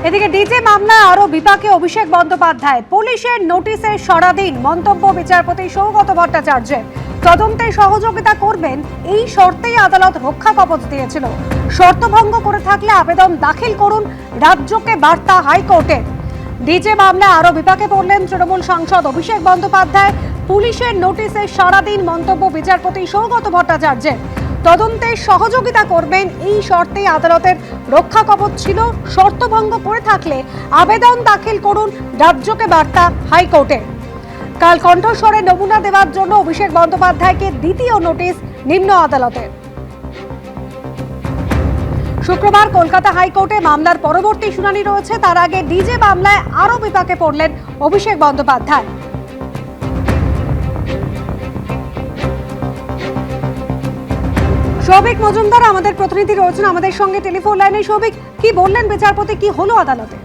এদিকে ডিজে মামলায় আরো বিপাকে অভিষেক বন্দ্যোপাধ্যায়। পুলিশের নোটিশে সরা দিন মন্তব্য বিচারপতি সৌগত ভট্টাচার্যের। তদন্তে সহযোগিতা করবেন এই শর্তেই আদালত রক্ষা কবচ দিয়েছিল। শর্ত ভঙ্গ করে থাকলে আবেদন দাখিল করুন, রাজ্যকে বার্তা হাইকোর্টের। ডিজে মামলায় আরো বিপাকে পড়লেন তৃণমূল সাংসদ অভিষেক বন্দ্যোপাধ্যায়। পুলিশের নোটিশে সরা দিন মন্তব্য বিচারপতি সৌগত ভট্টাচার্যের। তদন্তে সহযোগিতা করবেন এই শর্তেই আদালতের রক্ষা কবচ ছিল। শর্ত ভঙ্গ করে থাকলে আবেদন দাখিল করুন, রাজ্যকে বার্তা হাইকোর্টে। কাল কণ্ঠস্বরে নমুনা দেওয়ার জন্য অভিষেক বন্দ্যোপাধ্যায়কে দ্বিতীয় নোটিশ নিম্ন আদালতের। শুক্রবার কলকাতা হাইকোর্টে মামলার পরবর্তী শুনানি রয়েছে। তার আগে ডিজে মামলায় আরো বিপাকে পড়লেন অভিষেক বন্দ্যোপাধ্যায়। সৌভিক মজুমদার আমাদের প্রতিনিধি রয়েছেন আমাদের সঙ্গে টেলিফোন লাইনে। সৌভিক, কি বললেন বিচারপতি, কি হলো আদালতে?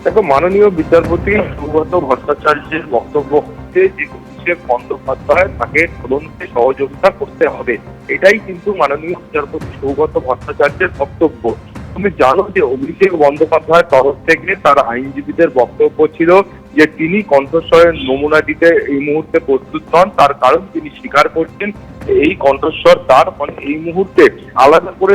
দেখো, মাননীয় বিচারপতি সৌগত ভট্টাচার্যের বক্তব্য হচ্ছে যে অভিষেক বন্দ্যোপাধ্যায় তাকে তদন্তে সহযোগিতা করতে হবে। এটাই কিন্তু মাননীয় বিচারপতি সৌগত ভট্টাচার্যের বক্তব্য। তুমি জানো যে অভিষেক বন্দ্যোপাধ্যায়ের তরফ থেকে তার আইনজীবীদের বক্তব্য ছিল যে তিনি কণ্ঠস্বরের নমুনা দিতে এই মুহূর্তে প্রস্তুত নন। তার কারণ তিনি স্বীকার করছেন এই কণ্ঠস্বর তার এই মুহূর্তে আলাদা করে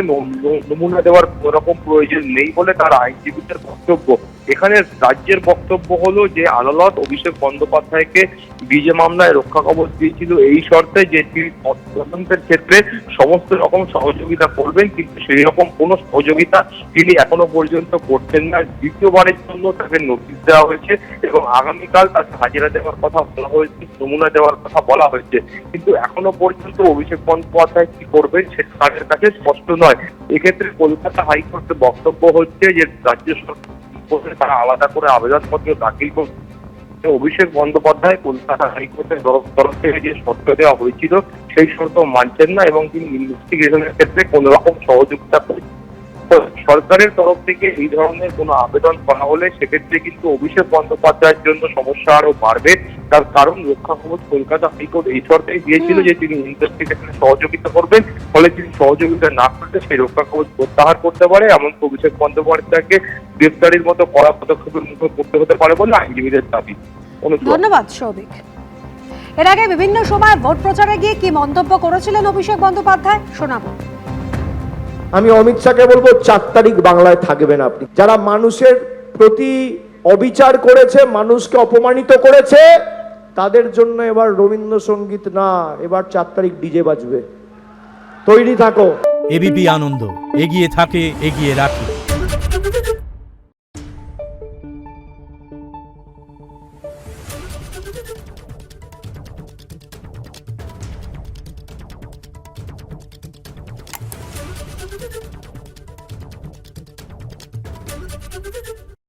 নমুনা দেওয়ার কোন রকম প্রয়োজন নেই বলে তার আইনজীবীদের বক্তব্য। এখানে রাজ্যের বক্তব্য হলো যে আদালত অভিষেক বন্দ্যোপাধ্যায়কে ডিজে মামলায় রক্ষা কবচ দিয়েছিল এই শর্তে যে তিনি তদন্তের ক্ষেত্রে সমস্ত রকম সহযোগিতা করবেন, কিন্তু সেই রকম কোনো সহযোগিতা তিনি এখনো পর্যন্ত করছেন না। দ্বিতীয়বারের জন্য তাকে নোটিশ দেওয়া হয়েছে এবং আগামীকাল তাকে হাজিরা দেওয়ার কথা বলা হয়েছে, নমুনা দেওয়ার কথা বলা হয়েছে, কিন্তু এখনো পর্যন্ত অভিষেক বন্দ্যোপাধ্যায় কি করবেন সেটা তাদের কাছে স্পষ্ট নয়। এক্ষেত্রে কলকাতা হাইকোর্টের বক্তব্য হচ্ছে যে রাজ্য সরকার তারা আলাদা করে আবেদনপত্র দাখিল করছে। অভিষেক বন্দ্যোপাধ্যায় কলকাতা হাইকোর্টের তরফ থেকে যে শর্ত দেওয়া হয়েছিল সেই শর্ত মানছেন না এবং তিনি ইনভেস্টিগেশনের ক্ষেত্রে কোন রকম সহযোগিতা করছেন। সরকারের তরফ থেকে এই ধরনের কোনো আবেদন করা হলে সেক্ষেত্রে কিন্তু অভিষেক বন্দ্যোপাধ্যায়ের জন্য সমস্যা আরো বাড়বে। তার কারণ রক্ষা কবচ কলকাতা হাইকোর্ট এই শর্তেই দিয়েছিল যে তিনি ইনভেস্টিগেশনে সহযোগিতা করবেন, ফলে তিনি সহযোগিতা না করলে সেই রক্ষা কবচ প্রত্যাহার করতে পারে, এমনকি অভিষেক বন্দ্যোপাধ্যায়কে গ্রেফতারির মতো কড়া পদক্ষেপের মুখে পড়তে হতে পারে বলে আইনজীবীদের দাবি। ধন্যবাদ সৌভিক। এর আগে বিভিন্ন সময় ভোট প্রচারে গিয়ে কি মন্তব্য করেছিলেন অভিষেক বন্দ্যোপাধ্যায় শোনাবো। আমি অমিত শাহকে বলবো 4 তারিখ বাংলায় থাকবেন আপনি। যারা মানুষের প্রতি অবিচার করেছে, মানুষকে অপমানিত করেছে, তাদের জন্য এবার রবীন্দ্রসঙ্গীত না, এবার 4 তারিখ ডিজে বাজবে। তৈরি থাকো। এবিপি আনন্দ, এগিয়ে থাকে, এগিয়ে রাখে।